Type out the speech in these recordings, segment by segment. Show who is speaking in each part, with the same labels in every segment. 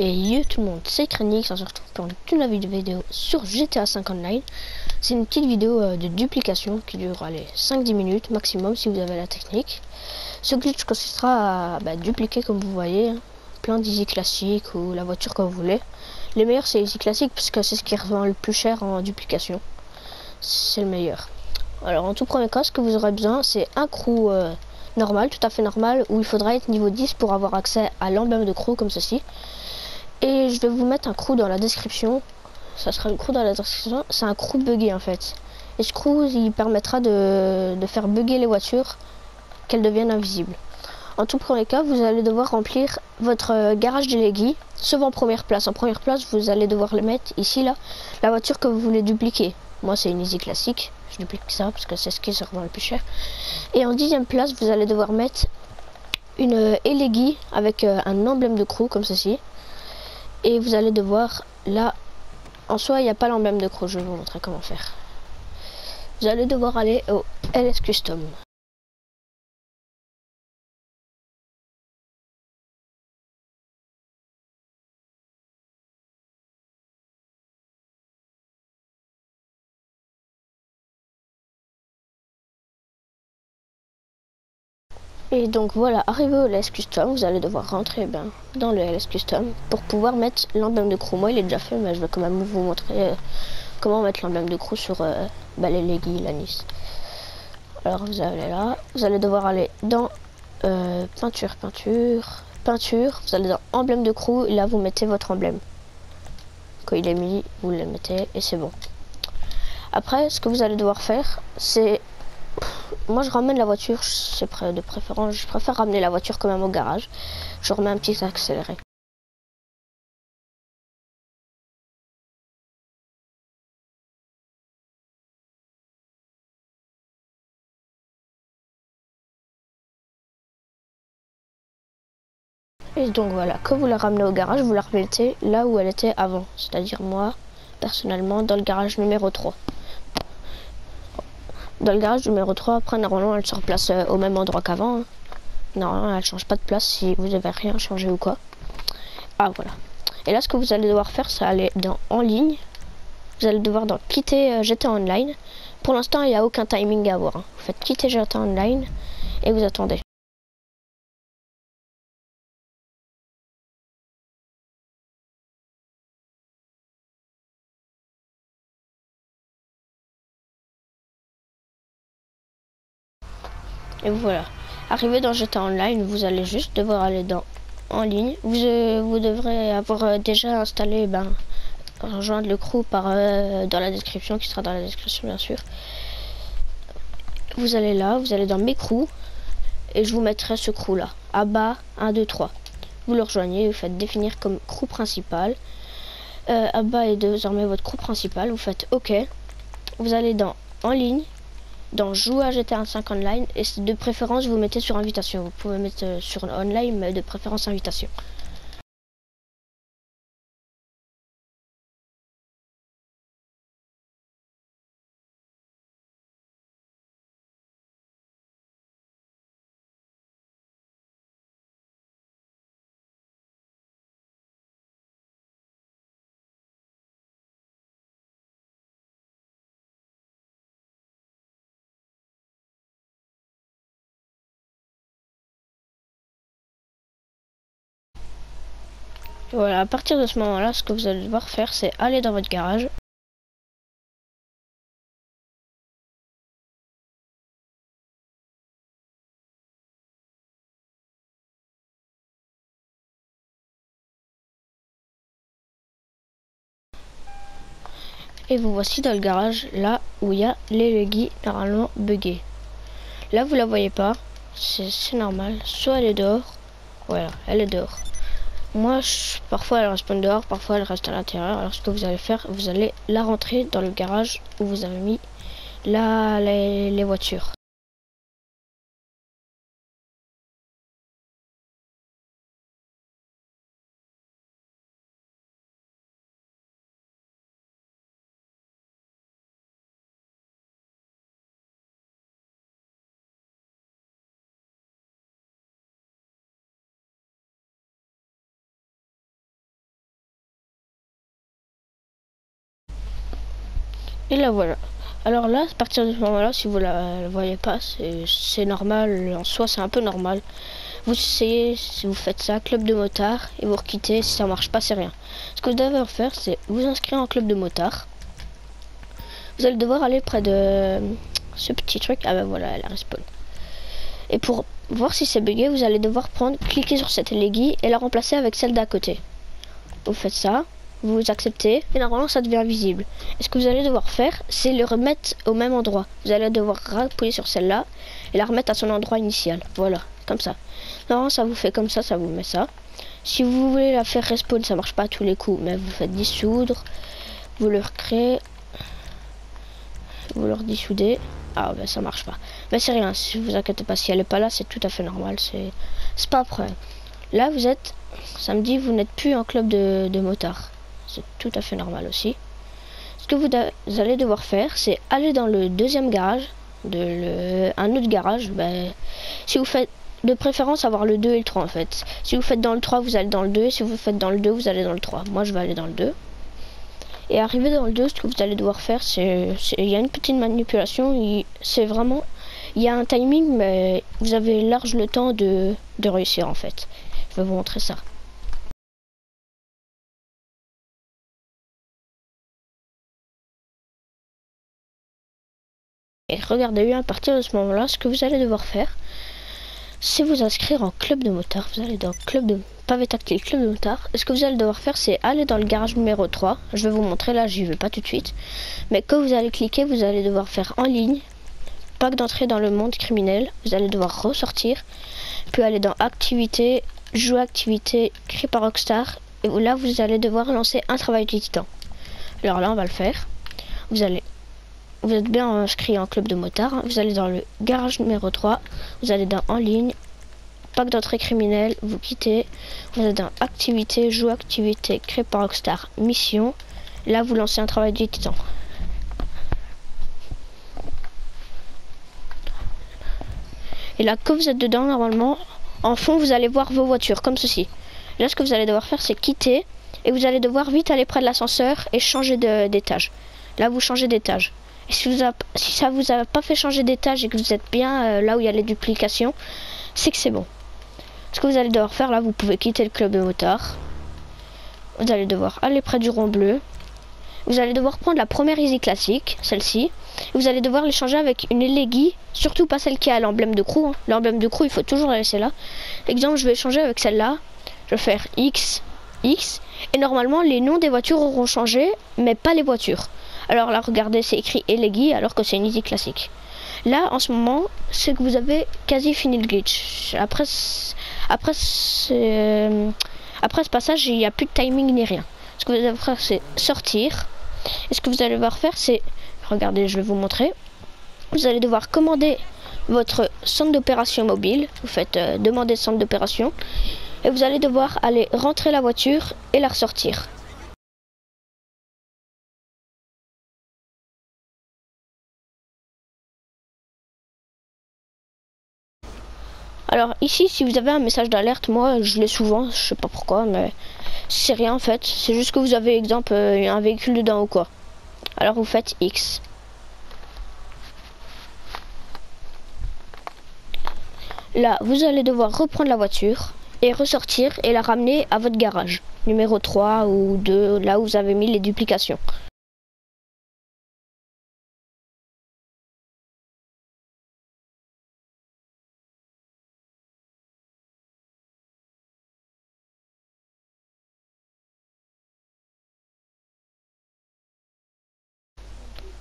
Speaker 1: Et yo tout le monde, c'est Krenix, on se retrouve pour une nouvelle vidéo sur GTA 5 Online. C'est une petite vidéo de duplication qui dure 5-10 minutes maximum si vous avez la technique. Ce glitch consistera à dupliquer, comme vous voyez, plein d'easy classiques ou la voiture que vous voulez. Les meilleurs c'est easy classique parce que c'est ce qui revend le plus cher en duplication. C'est le meilleur. Alors en tout premier cas, ce que vous aurez besoin c'est un crew normal, tout à fait normal, où il faudra être niveau 10 pour avoir accès à l'emblème de crew comme ceci. Et je vais vous mettre un crew dans la description. Ça sera le crew dans la description. C'est un crew buggé en fait. Et ce crew il permettra de faire bugger les voitures, qu'elles deviennent invisibles. En tout premier cas, vous allez devoir remplir votre garage délégué, sauf en première place. En première place, vous allez devoir le mettre ici, là, la voiture que vous voulez dupliquer. Moi, c'est une easy classique. Je duplique ça parce que c'est ce qui se revend le plus cher. Et en 10e place, vous allez devoir mettre une Elegi avec un emblème de crew comme ceci. Et vous allez devoir, là, en soi, il n'y a pas l'emblème de crew, je vais vous montrer comment faire. Vous allez devoir aller au LS Custom. Et donc voilà, arrivé au LS Custom, vous allez devoir rentrer dans le LS Custom pour pouvoir mettre l'emblème de crew. Moi il est déjà fait, mais je vais quand même vous montrer comment mettre l'emblème de crew sur les Leggy, la Nice. Alors vous allez là, vous allez devoir aller dans peinture, vous allez dans emblème de crew et là vous mettez votre emblème. Quand il est mis, vous le mettez et c'est bon. Après, ce que vous allez devoir faire, c'est... Moi je ramène la voiture, c'est de préférence, je préfère ramener la voiture quand même au garage. Je remets un petit accéléré. Et donc voilà, quand vous la ramenez au garage, vous la remettez là où elle était avant. C'est-à-dire moi, personnellement, dans le garage numéro 3. Dans le garage numéro 3, après normalement elle se replace au même endroit qu'avant. Hein. Normalement elle change pas de place si vous n'avez rien changé ou quoi. Ah voilà. Et là ce que vous allez devoir faire, c'est aller dans en ligne. Vous allez devoir quitter GTA Online. Pour l'instant il n'y a aucun timing à avoir. Hein. Vous faites quitter GTA Online et vous attendez. Et voilà. Arrivé dans GTA Online, vous allez juste devoir aller dans en ligne. Vous devrez avoir déjà installé, rejoindre le crew dans la description, qui sera dans la description bien sûr. Vous allez là, vous allez dans mes crews, et je vous mettrai ce crew là, à bas 1, 2, 3. Vous le rejoignez, vous faites définir comme crew principal. Abba est désormais votre crew principal, vous faites OK. Vous allez dans en ligne, dans jouer à GTA 5 Online, et de préférence vous mettez sur invitation. Vous pouvez mettre sur online, mais de préférence invitation. Voilà, à partir de ce moment-là, ce que vous allez devoir faire, c'est aller dans votre garage. Et vous voici dans le garage, là où il y a les Leggy normalement buggés. Là, vous la voyez pas, c'est normal. Soit elle est dehors, voilà, elle est dehors. Moi, parfois elle reste dehors, parfois elle reste à l'intérieur. Alors ce que vous allez faire, vous allez la rentrer dans le garage où vous avez mis les voitures. Et là voilà. Alors là, à partir de ce moment-là, si vous la voyez pas, c'est normal. En soi, c'est un peu normal. Vous essayez, si vous faites ça, club de motard, et vous requittez. Si ça marche pas, c'est rien. Ce que vous devez faire, c'est vous inscrire en club de motard. Vous allez devoir aller près de ce petit truc. Ah ben voilà, elle a respawn. Et pour voir si c'est bugué, vous allez devoir cliquer sur cette aiguille et la remplacer avec celle d'à côté. Vous faites ça, vous acceptez et normalement ça devient visible. Et ce que vous allez devoir faire, c'est le remettre au même endroit. Vous allez devoir appuyer sur celle-là et la remettre à son endroit initial. Voilà, comme ça. Normalement ça vous fait comme ça vous met ça. Si vous voulez la faire respawn, ça marche pas à tous les coups, mais vous faites dissoudre, vous le recréez, vous le redissoudez. Ah ben ça marche pas. Mais c'est rien, si vous inquiétez pas, si elle est pas là, c'est tout à fait normal, c'est pas un problème. Là vous êtes, samedi, vous n'êtes plus en club de motard. C'est tout à fait normal aussi. Ce que vous allez devoir faire, c'est aller dans le deuxième garage, un autre garage. Ben, si vous faites, de préférence avoir le 2 et le 3 en fait. Si vous faites dans le 3, vous allez dans le 2. Si vous faites dans le 2, vous allez dans le 3. Moi je vais aller dans le 2. Et arrivé dans le 2, ce que vous allez devoir faire, il y a une petite manipulation. C'est vraiment, il y a un timing, mais vous avez large le temps de réussir en fait. Je vais vous montrer ça. Et regardez bien, à partir de ce moment-là, ce que vous allez devoir faire, c'est vous inscrire en club de motard. Vous allez dans club de pavé tactile, club de motard. Et ce que vous allez devoir faire, c'est aller dans le garage numéro 3. Je vais vous montrer, là j'y vais pas tout de suite. Mais quand vous allez cliquer, vous allez devoir faire en ligne, pack d'entrée dans le monde criminel. Vous allez devoir ressortir, puis aller dans activité, jouer activité, créé par Rockstar. Et là vous allez devoir lancer un travail du titan. Alors là on va le faire. Vous êtes bien inscrit en club de motard. Vous allez dans le garage numéro 3. Vous allez dans en ligne, pack d'entrée criminelle, vous quittez. Vous êtes dans activité, joue activité, créé par Rockstar, mission. Là vous lancez un travail du titan. Et là quand vous êtes dedans, normalement, en fond vous allez voir vos voitures comme ceci. Là ce que vous allez devoir faire, c'est quitter. Et vous allez devoir vite aller près de l'ascenseur et changer d'étage. Là vous changez d'étage. Et si ça vous a pas fait changer d'étage et que vous êtes bien là où il y a les duplications, c'est que c'est bon. Ce que vous allez devoir faire, là vous pouvez quitter le club de motard. Vous allez devoir aller près du rond bleu. Vous allez devoir prendre la première easy classique, celle-ci. Vous allez devoir les changer avec une aiguille, surtout pas celle qui a l'emblème de crew. L'emblème de crew, il faut toujours la laisser là. Exemple, je vais changer avec celle-là. Je vais faire X, X. Et normalement, les noms des voitures auront changé, mais pas les voitures. Alors là, regardez, c'est écrit Eleggy alors que c'est une easy classique. Là, en ce moment, c'est que vous avez quasi fini le glitch. Après ce passage, il n'y a plus de timing ni rien. Ce que vous allez faire, c'est sortir. Et ce que vous allez devoir faire, c'est... Regardez, je vais vous montrer. Vous allez devoir commander votre centre d'opération mobile. Vous faites demander centre d'opération. Et vous allez devoir aller rentrer la voiture et la ressortir. Alors ici, si vous avez un message d'alerte, moi je l'ai souvent, je sais pas pourquoi, mais c'est rien en fait. C'est juste que vous avez, exemple, un véhicule dedans ou quoi. Alors vous faites X. Là, vous allez devoir reprendre la voiture et ressortir et la ramener à votre garage. Numéro 3 ou 2, là où vous avez mis les duplications.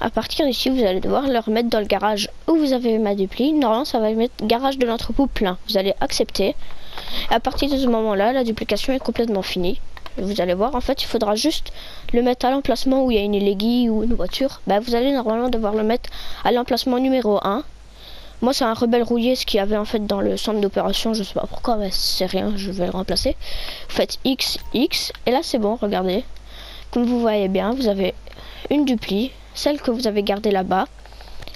Speaker 1: À partir d'ici, vous allez devoir le remettre dans le garage où vous avez ma dupli. Normalement, ça va mettre garage de l'entrepôt plein. Vous allez accepter. Et à partir de ce moment-là, la duplication est complètement finie. Vous allez voir, en fait, il faudra juste le mettre à l'emplacement où il y a une Eleggy ou une voiture. Bah, vous allez normalement devoir le mettre à l'emplacement numéro 1. Moi, c'est un rebelle rouillé, ce qu'il y avait en fait dans le centre d'opération. Je sais pas pourquoi, mais c'est rien, je vais le remplacer. Vous faites X, X, et là, c'est bon, regardez. Comme vous voyez bien, vous avez une dupli, celle que vous avez gardée là-bas.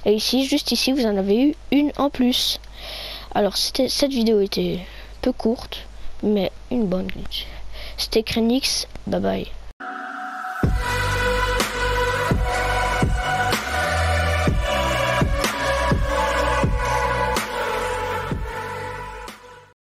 Speaker 1: Et ici, juste ici, vous en avez eu une en plus. Alors, cette vidéo était peu courte, mais une bonne glitch. C'était Crenix, bye bye.